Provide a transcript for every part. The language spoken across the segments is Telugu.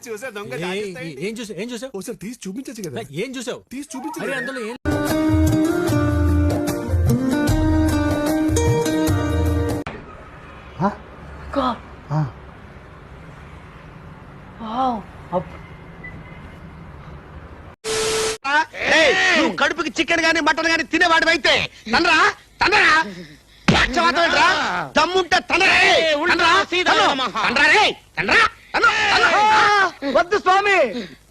చూసా దొంగ ఏం చూసావు ఒకసారి తీసి చూపించచ్చు కదా. ఏం చూసావు? తీసి చూపించు. అందులో ఏం నువ్వు కడుపుకి చికెన్ గానీ మటన్ గానీ తినేవాడు అయితే తనరా తనరా దమ్ముంటే వద్దు స్వామి,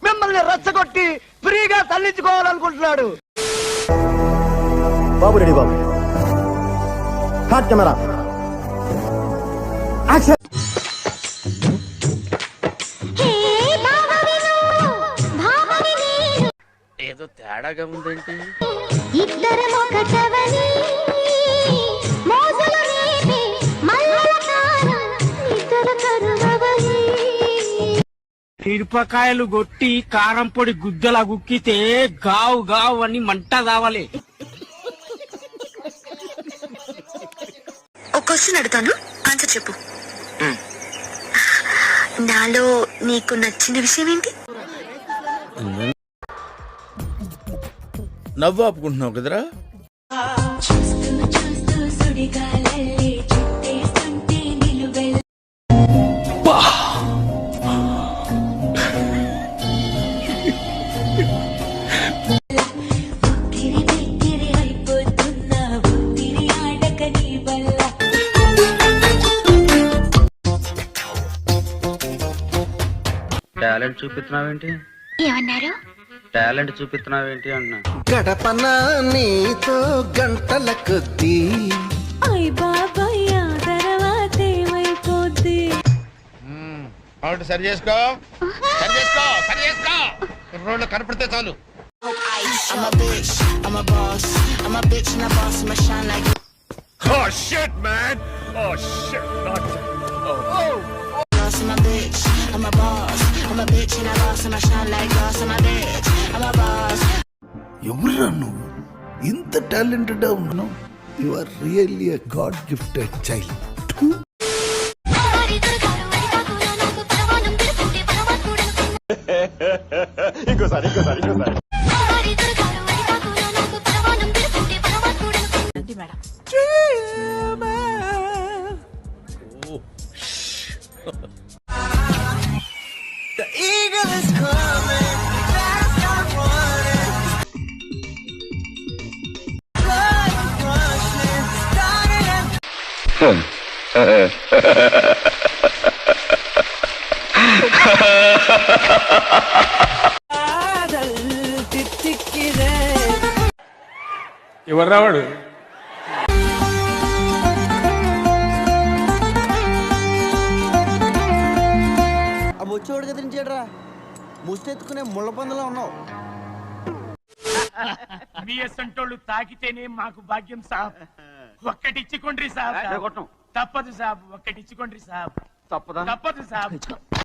మిమ్మల్ని రచ్చగొట్టి ఫ్రీగా తల్లించుకోవాలనుకుంటున్నాడు. బాబు రెడీ బాబు, హాట్ కెమెరా యాక్షన్. ఏదో తేడాగా ఉందేంటి? మిరపకాయలు కొట్టి కారం పొడి గుద్దలా గుక్కితే గావు గావు అని మంట కావాలి. ఒక క్వశ్చన్ అడుగుతాను, ఆన్సర్ చెప్పు. నాలో నీకు నచ్చిన విషయం ఏంటి? నవ్వు ఆపుకుంటున్నావు కదరా. టాలెంట్ చూపిస్తున్నావేంటి? ఏమన్నారు? టాలెంట్ చూపిస్తున్నావేంటి అన్నా. గడపన నీతో గంటల కొద్దీ సరి చేసుకో సరి చేసుకో సరి చేసుకో. రోడ్లు కనపడితే చాలు. Oh shit, man! Oh shit! Not I'm a bitch, I'm a boss, I'm a bitch and a boss, and I shine like glass, I'm a bitch, I'm a boss. ఎవరురా నువ్వు? ఇంత టాలెంటెడ్ ఉన్నావు. You are really a god gifted child. ఇంకోసారి The eagle is coming, fast I'm running. Blood is rushing, starting and ఎవరు రావాడు? ఆ ముచ్చోడు కదిలించాడురా, ముష్టెత్తుకునే ముళ్ళ పందులో ఉన్నావు. మీ అసంటోళ్ళు తాకితేనే మాకు భాగ్యం సాబ్. ఒక్కటిచ్చుకోండి సాబ్. తప్పదు సాబ్, ఒక్కటిచ్చుకోండి సాబ్. తప్పదు సాబ్.